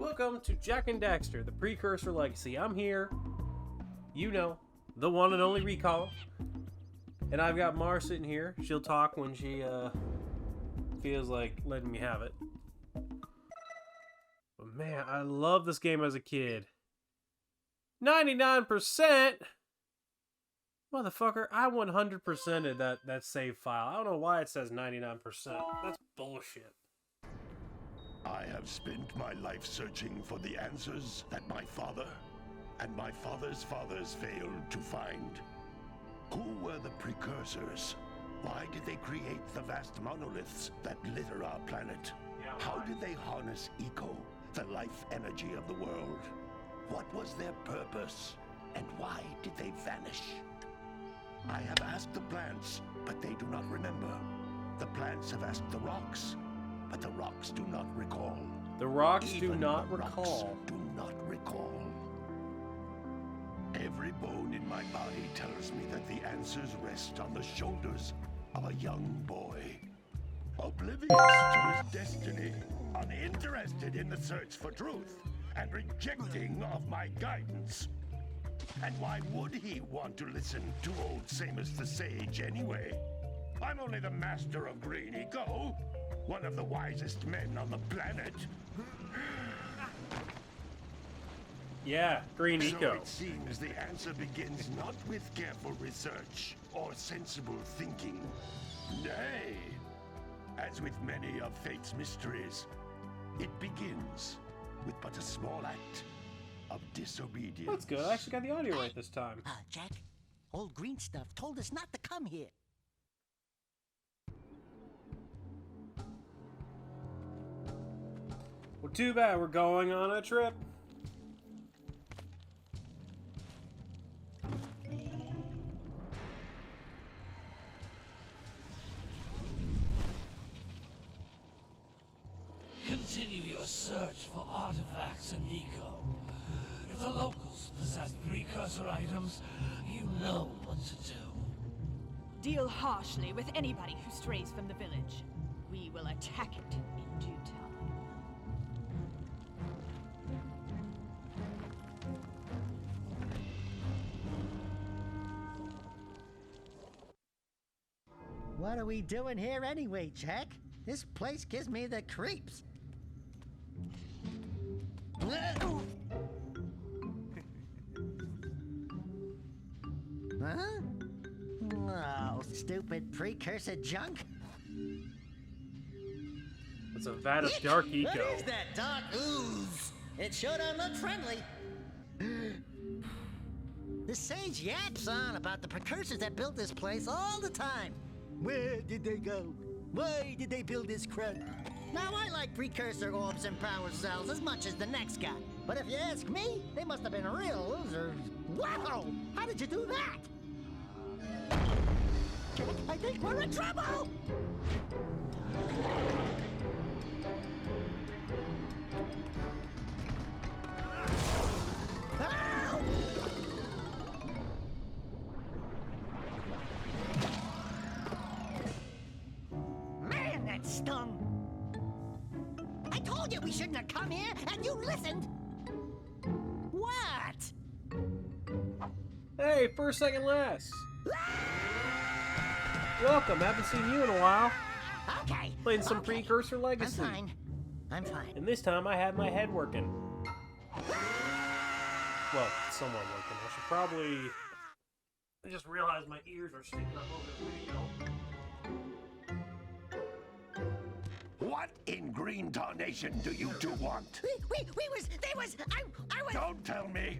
Welcome to Jak and Daxter, the Precursor Legacy. I'm here, you know, the one and only Recall. And I've got Mar sitting here. She'll talk when she feels like letting me have it. But man, I love this game as a kid. 99%? Motherfucker, I 100%ed that save file. I don't know why it says 99%. That's bullshit. I have spent my life searching for the answers that my father and my father's fathers failed to find. Who were the precursors? Why did they create the vast monoliths that litter our planet? How did they harness eco, the life energy of the world? What was their purpose? And why did they vanish? I have asked the plants, but they do not remember. The plants have asked the rocks, but the rocks do not recall. The rocks Even do not the rocks recall. do not recall. Every bone in my body tells me that the answers rest on the shoulders of a young boy. Oblivious to his destiny, uninterested in the search for truth, and rejecting of my guidance. And why would he want to listen to old Samus the Sage anyway? I'm only the master of green eco, one of the wisest men on the planet. Yeah, green eco. So it seems the answer begins not with careful research or sensible thinking. Nay, as with many of fate's mysteries, it begins with but a small act of disobedience. That's good. I actually got the audio right this time. Jack, old green stuff told us not to come here. Well, too bad we're going on a trip. Continue your search for artifacts and eco. If the locals possess precursor items, you know what to do. Deal harshly with anybody who strays from the village. We will attack it in due time. What are we doing here anyway, Jack? This place gives me the creeps. Huh? Oh, stupid precursor junk. It's a vat of dark eco. What is that dark ooze? It sure don't look friendly. The sage yaps on about the precursors that built this place all the time. Where did they go? Why did they build this crap? Now, I like precursor orbs and power cells as much as the next guy. But if you ask me, they must have been real losers. Wow! How did you do that? Jack, I think we're in trouble! Ow! Man, that stung! I told you we shouldn't have come here, and you listened! What? Hey, first, second, last. Welcome. Haven't seen you in a while. Okay. Playing some Precursor Legacy. I'm fine. I'm fine. And this time I had my head working. Well, somewhat working. I should probably... I just realized my ears are sticking up over the video. What in green tarnation do you two want? I was... Don't tell me!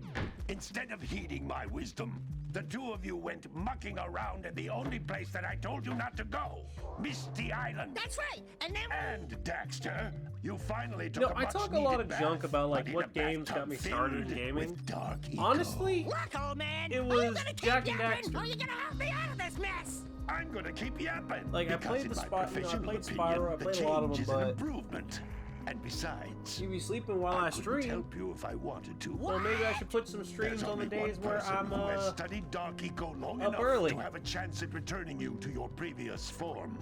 Instead of heeding my wisdom, the two of you went mucking around in the only place that I told you not to go, Misty Island. That's right, and then... And Daxter, you finally took No, a I much talk a lot of needed junk bath, about like but in what a games got me bathtub started in filled gaming. with dark eco. Honestly, Look, old man! it are you was gonna keep Jak and yapping, Daxter. or are you gonna help me out of this mess? I'm gonna keep yapping. Like, I because played in the my Spy- you know, I professional played opinion, Spyro, I the played a lot of change them, is an but- improvement. And besides, you'd be sleeping while I couldn't stream. help you if I wanted to. Well, maybe I should put some streams There's on the only days one where person I'm who has studied Dark Eco long up enough early. to have a chance at returning you to your previous form.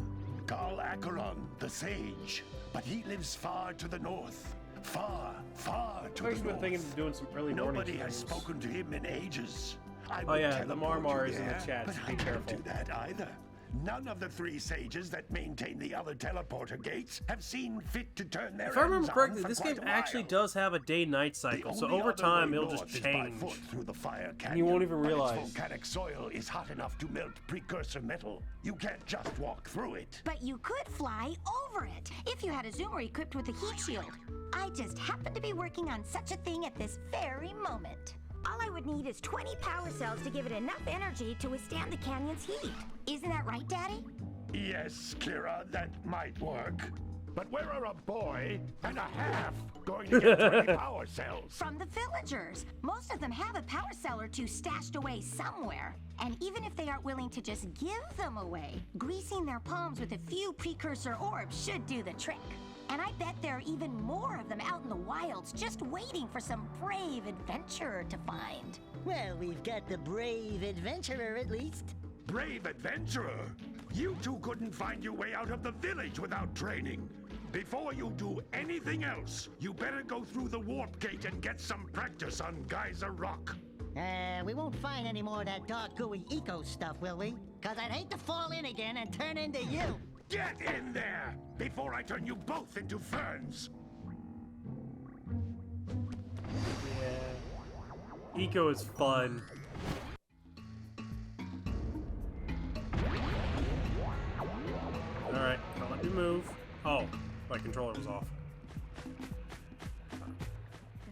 Carl Acheron, the Sage. But he lives far to the north, Far, far to I've the actually been north. thinking of doing some early morning Nobody has streams. spoken to him in ages. I Oh would yeah, the teleport Marmar you is in the there, chat, but so I be can't careful. do that either. None of the 3 sages that maintain the other teleporter gates have seen fit to turn their If I remember ends on correctly, for this quite game a actually while. does have a day-night The cycle, so only over other time way it'll just north is by change. foot through the fire And you won't even canyon, but realize. its volcanic soil is hot enough to melt precursor metal. You can't just walk through it. But you could fly over it if you had a zoomer equipped with a heat shield. I just happen to be working on such a thing at this very moment. All I would need is 20 power cells to give it enough energy to withstand the canyon's heat. Isn't that right, Daddy? Yes, Kira, that might work. But where are a boy and a half going to get 20 power cells? From the villagers. Most of them have a power cell or two stashed away somewhere. And even if they aren't willing to just give them away, greasing their palms with a few precursor orbs should do the trick. And I bet there are even more of them out in the wilds just waiting for some brave adventurer to find. Well, we've got the brave adventurer at least. Brave adventurer! You two couldn't find your way out of the village without training. Before you do anything else, you better go through the warp gate and get some practice on Geyser Rock. We won't find any more of that dark gooey eco stuff, will we? 'Cause I'd hate to fall in again and turn into you. Get in there before I turn you both into ferns. Yeah. Eco is fun. Alright, now let me move. Oh, my controller was off.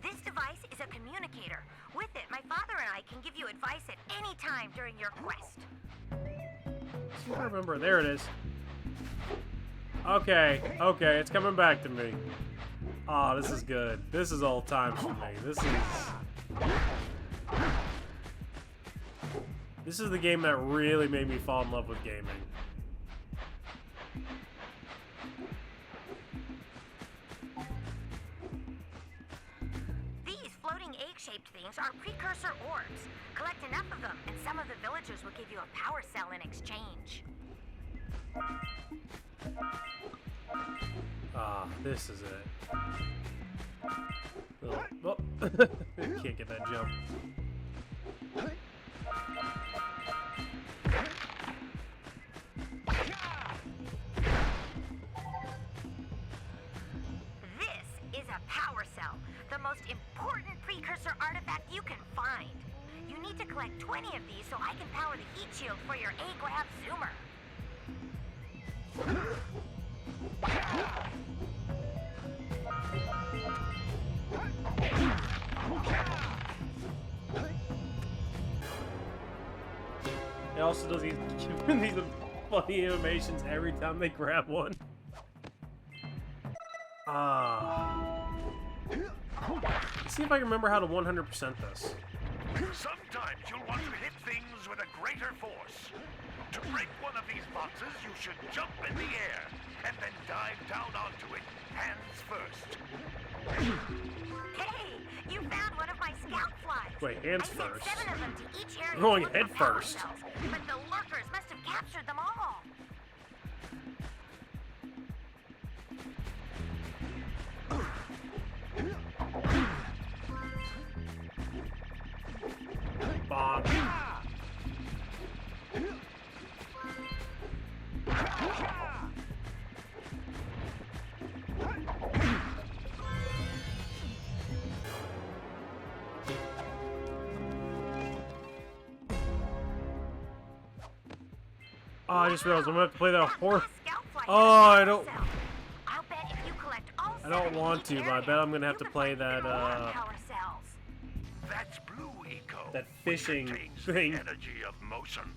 This device is a communicator. With it, my father and I can give you advice at any time during your quest. See if I remember. There it is. Okay, it's coming back to me. Ah, this is good. This is old times for me. This is the game that really made me fall in love with gaming. These floating egg-shaped things are precursor orbs. Collect enough of them, and some of the villagers will give you a power cell in exchange. Ah, this is it. Oh, can't get that jump. This is a power cell, the most important precursor artifact you can find. You need to collect 20 of these so I can power the heat shield for your A-Grab zoomer. It also does these funny animations every time they grab one. Ah. Let's see if I can remember how to 100% this. Sometimes you'll want to hit things with a greater force. To break one of these boxes, you should jump in the air and then dive down onto it, hands first. Hey, you found one of my scout flies. Wait, hands I sent first. 7 of them to each area. Going to look head for power first. cells, but the lurkers must have captured them all. Bonk. Oh, I just realized I'm gonna have to play that horse. Oh, I don't want to, but I bet I'm gonna have to play that, That's Blue Eco. that which fishing contains thing. The energy of motion.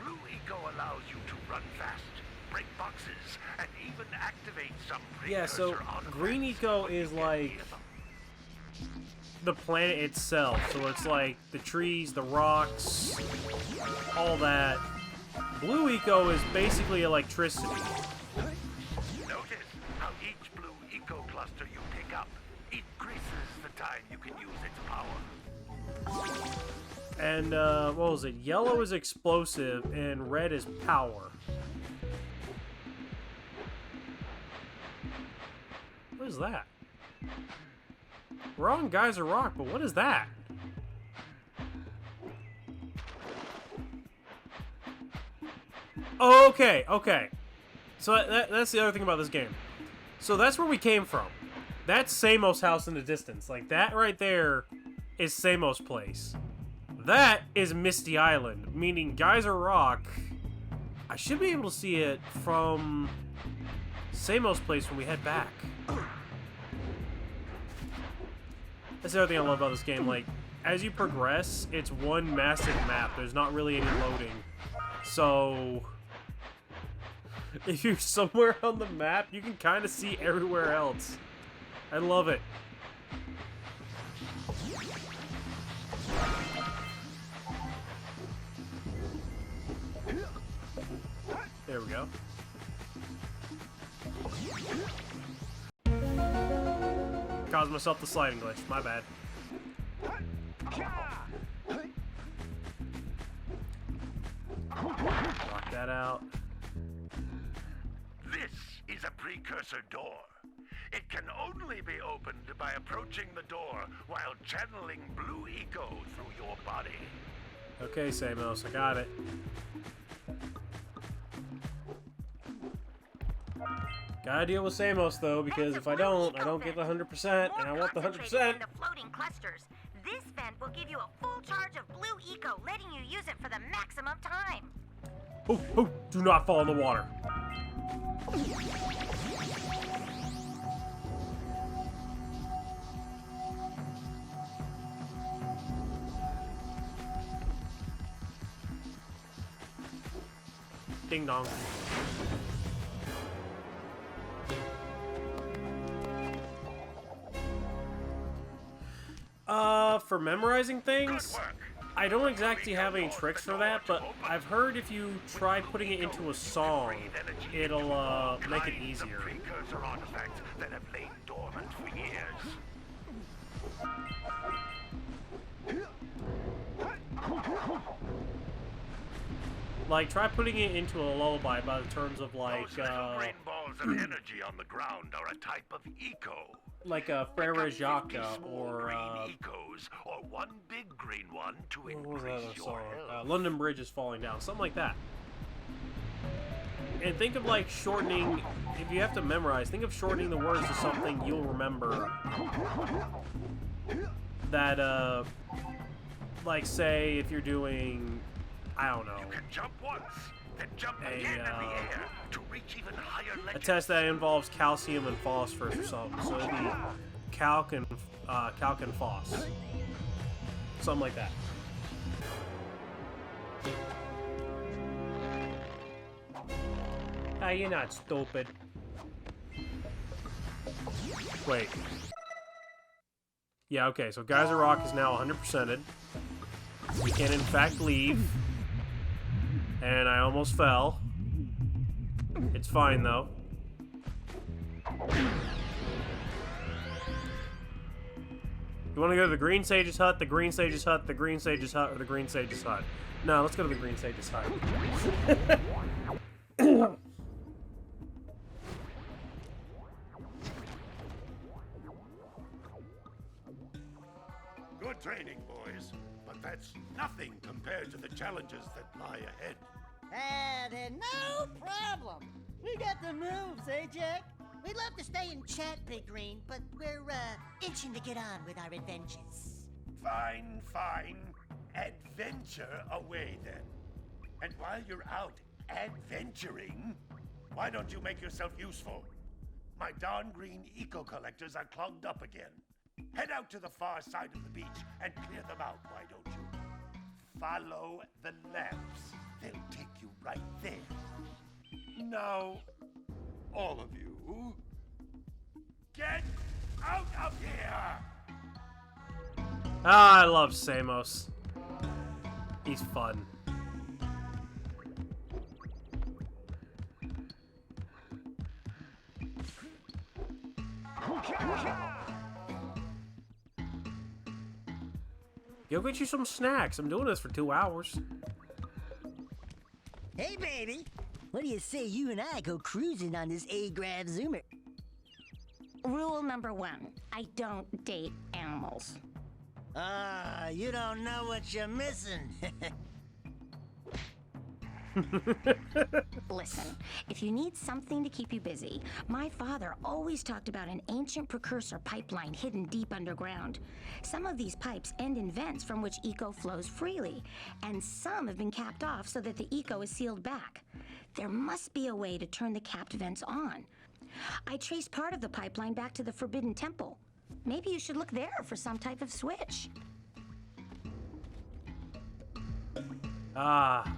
Blue Eco allows you to run fast, break boxes, and even activate some Yeah, so precursor artifacts Green Eco when you is get like near them. the planet itself. So it's like the trees, the rocks, all that. Blue Eco is basically electricity. Notice how each Blue Eco cluster you pick up increases the time you can use its power. And, what was it? Yellow is explosive, and red is power. What is that? We're on Geyser Rock, but what is that? Oh, okay, okay. So that's the other thing about this game. So that's where we came from. That's Samos' house in the distance. Like, that right there is Samos' place. That is Misty Island, meaning Geyser Rock. I should be able to see it from Samos' place when we head back. That's the other thing I love about this game. Like, as you progress, it's one massive map. There's not really any loading. So, if you're somewhere on the map, you can kind of see everywhere else. I love it. There we go. Caused myself the sliding glitch. My bad. Lock that out. This is a precursor door. It can only be opened by approaching the door while channeling blue eco through your body. Okay, Samos, I got it. Gotta deal with Samos though, because if I don't get the 100%, and I want the 100%. Into floating clusters. This vent will give you a full charge of blue eco, letting you use it for the maximum time. Oh, oh, do not fall in the water. Ding dong. For memorizing things, I don't exactly have any tricks for that, but I've heard if you try putting it into a song, it'll make it easier. Precursor artifacts that have lain dormant for years. Like, try putting it into a lullaby by the terms of, like, Those little green balls of energy on the ground are a type of eco. like a Frere Jacques Small or, green ecos, or one big green one to what was that increase other your song? health. London Bridge is Falling Down, something like that. And think of, like, shortening, if you have to memorize, think of shortening the words to something you'll remember. That, like, say, if you're doing, I don't know, You can jump once, then jump again in the air to reach even higher a legends. test that involves calcium and phosphorus or something. So it'd be calc and phos. Something like that. Ah, you're not stupid. Wait. Yeah, okay, so Geyser Rock is now 100%ed. We can, in fact, leave. And I almost fell. It's fine, though. You want to go to the Green Sage's hut, the Green Sage's hut, the Green Sage's hut, or the Green Sage's hut? No, let's go to the Green Sage's hut. Good training, boys, but that's nothing compared to the challenges that lie ahead. Then no problem. We got the moves, eh, Jack? We'd love to stay and chat, Big Green, but we're, itching to get on with our adventures. Fine, fine. Adventure away, then. And while you're out adventuring, why don't you make yourself useful? My darn green eco-collectors are clogged up again. Head out to the far side of the beach and clear them out, why don't you? Follow the lamps. They'll take you right there. Now, all of you, get out of here! Ah, I love Samos. He's fun. Go get you some snacks. I'm doing this for 2 hours. Hey, baby. What do you say you and I go cruising on this A-Grav Zoomer? Rule number 1, I don't date animals. You don't know what you're missing. Listen, if you need something to keep you busy, my father always talked about an ancient precursor pipeline hidden deep underground. Some of these pipes end in vents from which eco flows freely, and some have been capped off so that the eco is sealed back. There must be a way to turn the capped vents on. I traced part of the pipeline back to the Forbidden Temple. Maybe you should look there for some type of switch. Ah.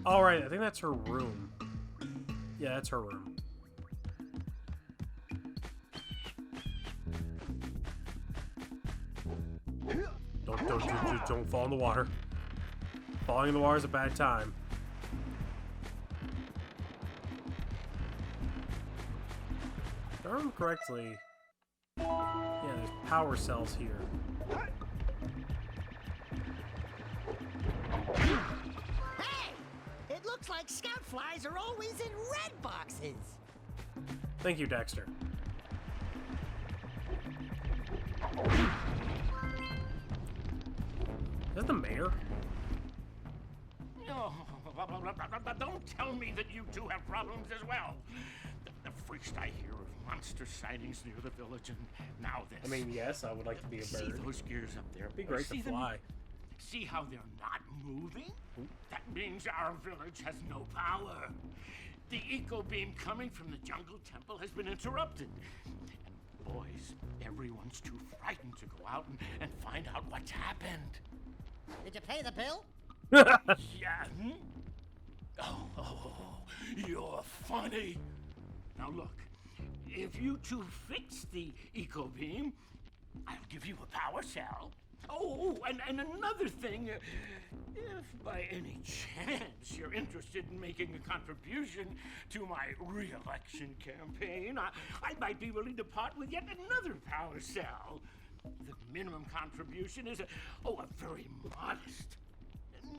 Alright, I think that's her room. Yeah, that's her room. Don't fall in the water. Falling in the water is a bad time. If I remember correctly, yeah, there's power cells here. Hey! It looks like scout flies are always in red boxes. Thank you, Daxter. Is that the mayor? Oh, don't tell me that you two have problems as well. The first I hear of monster sightings near the village, and now this. I mean, yes, I would like to be a bird. See those gears up there? It'd be great to fly. See how they're not moving? That means our village has no power. The eco beam coming from the jungle temple has been interrupted. And boys, everyone's too frightened to go out and find out what's happened. Did you pay the bill? Yeah. Oh, you're funny. Now look, if you two fix the eco beam, I'll give you a power cell. Oh, and another thing, if by any chance you're interested in making a contribution to my re-election campaign, I might be willing to part with yet another power cell. The minimum contribution is a very modest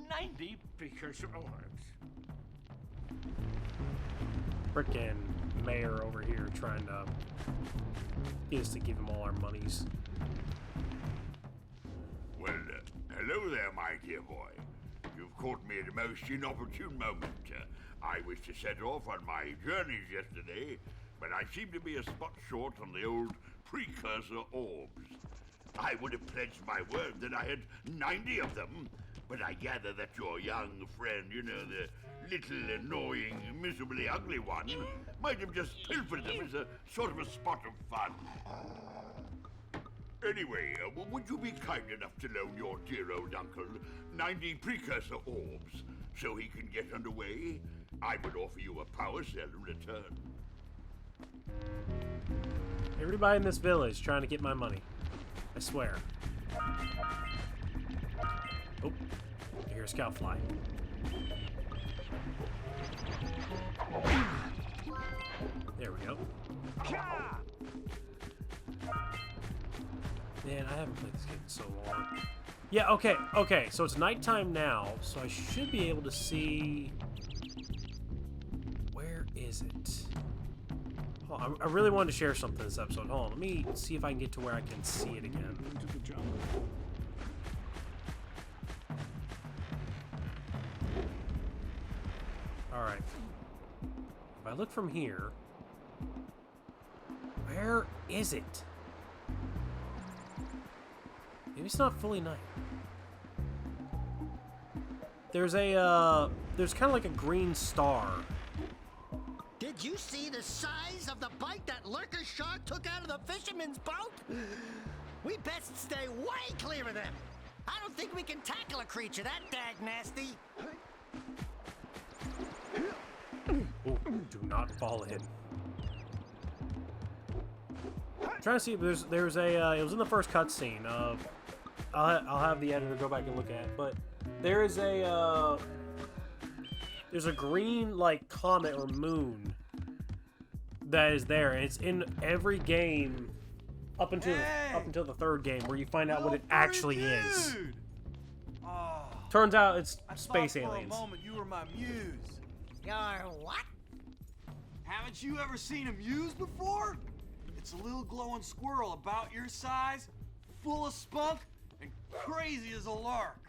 90 precursor orbs. Frickin' mayor over here trying to get us to give him all our monies. Well, hello there, my dear boy. You've caught me at a most inopportune moment. I was to set off on my journeys yesterday, but I seem to be a spot short on the old precursor orbs. I would have pledged my word that I had 90 of them, but I gather that your young friend, you know, the little annoying, miserably ugly one, might have just pilfered them as a sort of a spot of fun. Anyway, would you be kind enough to loan your dear old uncle 90 precursor orbs so he can get underway? I would offer you a power cell in return. Everybody in this village trying to get my money. I swear. Oh, I hear a scout fly. There we go. Man, I haven't played this game in so long. Yeah, okay, so it's nighttime now, so I should be able to see... Where is it? Hold on, I really wanted to share something this episode. Hold on, let me see if I can get to where I can see it again. Into the jungle. Alright. If I look from here... Where is it? Maybe it's not fully night. There's a, there's kind of like a green star. Did you see the size of the bite that lurker shark took out of the fisherman's boat? We best stay way clear of them. I don't think we can tackle a creature that dag nasty. Oh, do not fall in. I'm trying to see if there's a, it was in the first cutscene of, I'll have the editor go back and look at it, but there is a, there's a green, like, comet or moon that is there, and it's in every game up until the third game, where you find out what it actually is. Oh, Turns out it's I space thought aliens. For a moment you were my muse. Your what? Haven't you ever seen a muse before? It's a little glowing squirrel about your size, full of spunk, and crazy as a lark.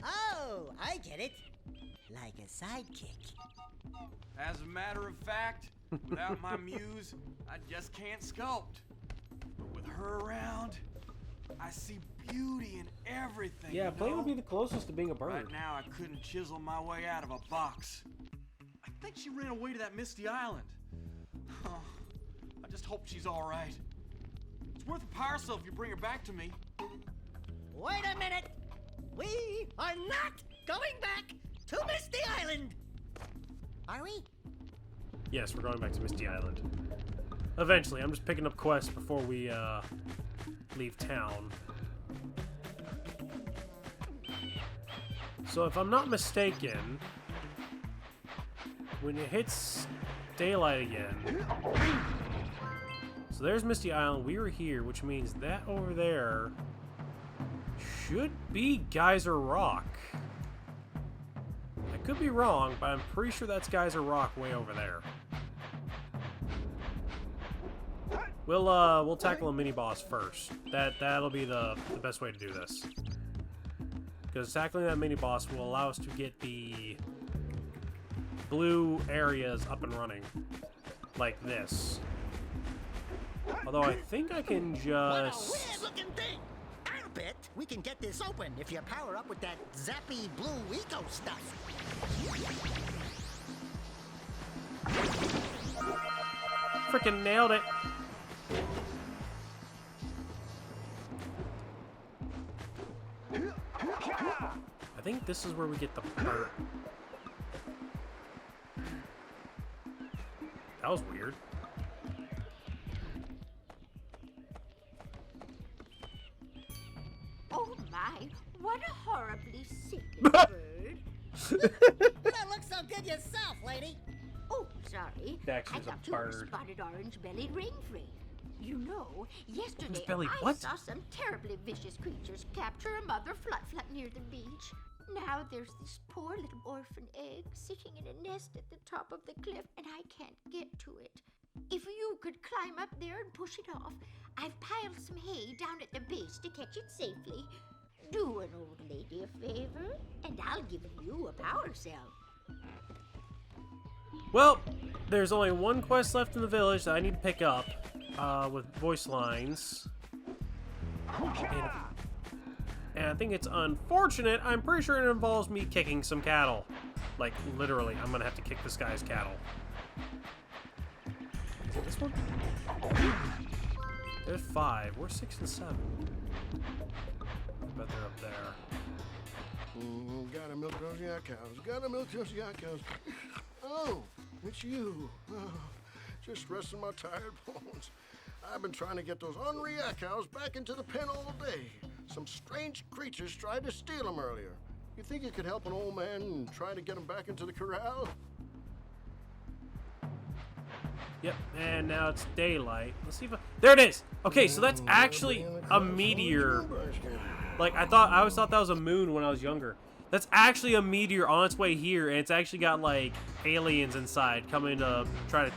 Oh, I get it. Like a sidekick. As a matter of fact, without my muse, I just can't sculpt. But with her around, I see beauty in everything. Yeah, you Play know? would be the closest to being a bird. Right now, I couldn't chisel my way out of a box. I think she ran away to that misty island. Oh, I just hope she's all right. It's worth a power cell if you bring her back to me. Wait a minute. We are not going back to Misty Island. Are we? Yes, we're going back to Misty Island. Eventually, I'm just picking up quests before we leave town. So if I'm not mistaken, when it hits daylight again, so there's Misty Island, we were here, which means that over there should be Geyser Rock. I could be wrong, but I'm pretty sure that's Geyser Rock way over there. We'll tackle a mini boss first. That'll be the best way to do this. Because tackling that mini boss will allow us to get the blue areas up and running. Like this. Although I think I can What a just... weird looking thing. I'll bet we can get this open if you power up with that zappy blue eco stuff. Freaking nailed it. I think this is where we get the bird. That was weird. Oh my, what a horribly sick bird. You don't look so good yourself, lady. Oh, sorry. Daxter's I a thought you were a bird. spotted orange-bellied rainfrey. You know, yesterday Orange-bellied I what? saw some terribly vicious creatures capture a mother flut-flut near the beach. Now there's this poor little orphan egg sitting in a nest at the top of the cliff, and I can't get to it. If you could climb up there and push it off, I've piled some hay down at the base to catch it safely. Do an old lady a favor, and I'll give you a power cell. Well, there's only one quest left in the village that I need to pick up with voice lines. And I think it's unfortunate. I'm pretty sure it involves me kicking some cattle. Like, literally, I'm gonna have to kick this guy's cattle. Is it this one? There's 5. We're 6 and 7. I bet they're up there. Gotta milk those yak cows. Gotta milk those yak cows. Oh, it's you. Oh, just resting my tired bones. I've been trying to get those ornery yak cows back into the pen all day. Some strange creatures tried to steal them earlier. You think you could help an old man and try to get him back into the corral? Yep, and now it's daylight. Let's see if there it is! Okay, so that's actually a meteor. Like, I always thought that was a moon when I was younger. That's actually a meteor on its way here, and it's actually got, like, aliens inside coming to try to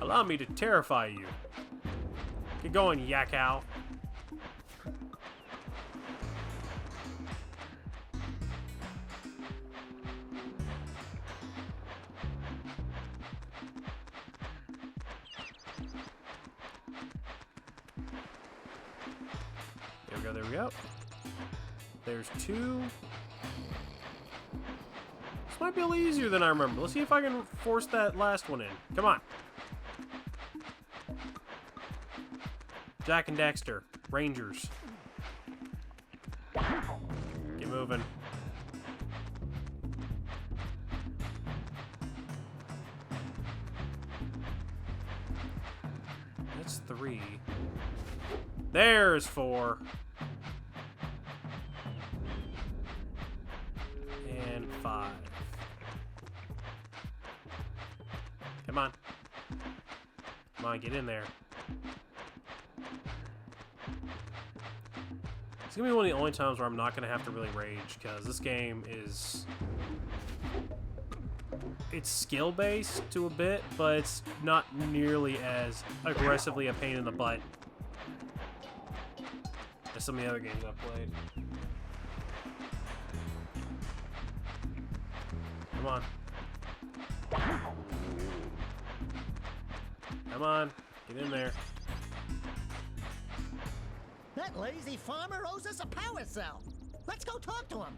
allow me to terrify you. Get going, Yakow. There we go. There's 2. This might be a little easier than I remember. Let's see if I can force that last one in. Come on. Jak and Daxter, Rangers. Get moving. That's 3. There's 4. And 5. Come on. Come on, get in there. It's gonna be one of the only times where I'm not gonna have to really rage, because this game is it's skill-based to a bit, but it's not nearly as aggressively a pain in the butt as some of the other games I've played. Come on. Come on. Get in there. That lazy farmer owes us a power cell. Let's go talk to him.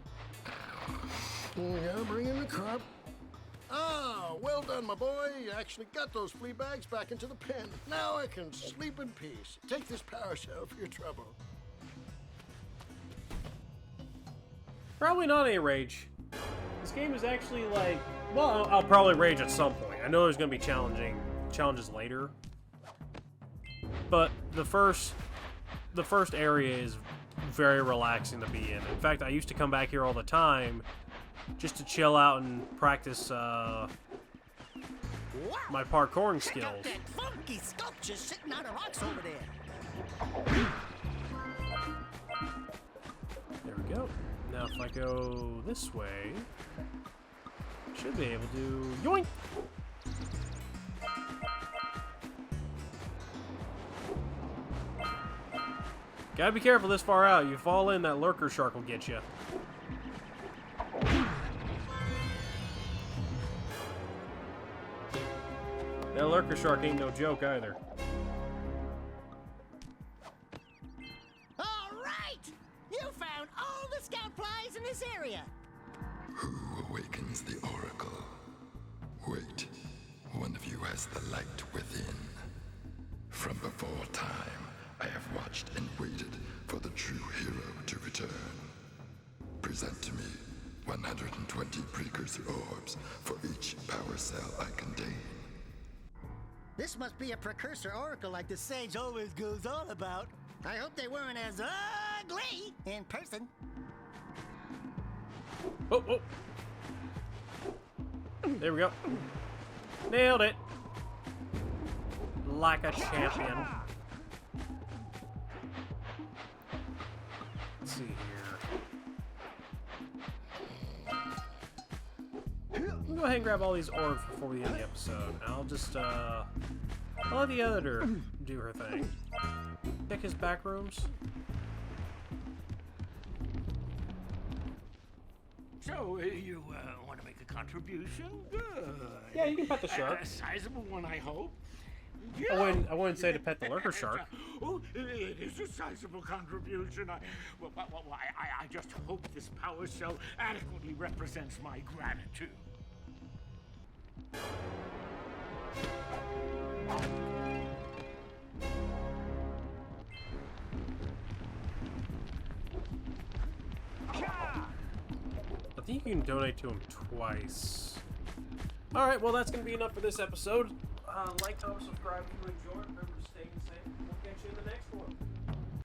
Yeah, bring in the crop. Ah, well done, my boy. You actually got those flea bags back into the pen. Now I can sleep in peace. Take this power cell for your trouble. Probably not a rage. This game is actually like, well, I'll probably rage at some point. I know there's going to be challenges later. But the first area is very relaxing to be in. In fact, I used to come back here all the time just to chill out and practice my parkouring skills. Check out that funky sculpture sitting on the rocks over there. There we go. Now if I go this way, I should be able to yoink! Gotta be careful this far out. You fall in, that lurker shark will get you. That lurker shark ain't no joke either. All right! You found all the scout flies in this area. Who awakens the oracle? Wait, one of you has the light within. From before time, I have watched and waited for the true hero to return. Present to me 120 precursor orbs for each power cell I contain. This must be a precursor oracle like the sage always goes on about. I hope they weren't as ugly in person. Oh, oh. There we go. Nailed it. Like a champion. Let's see here. We'll go ahead and grab all these orbs before we end the episode. I'll just, I'll let the editor do her thing. Check his back rooms. So, you want to make a contribution? Good. Yeah, you can pet the shark. A sizable one, I hope. I wouldn't say to pet the lurker shark. Oh, it is a sizable contribution. I just hope this power cell adequately represents my gratitude. I think you can donate to him twice. Alright, well that's going to be enough for this episode. Like, comment, subscribe if you enjoyed. Remember to stay safe. We'll catch you in the next one.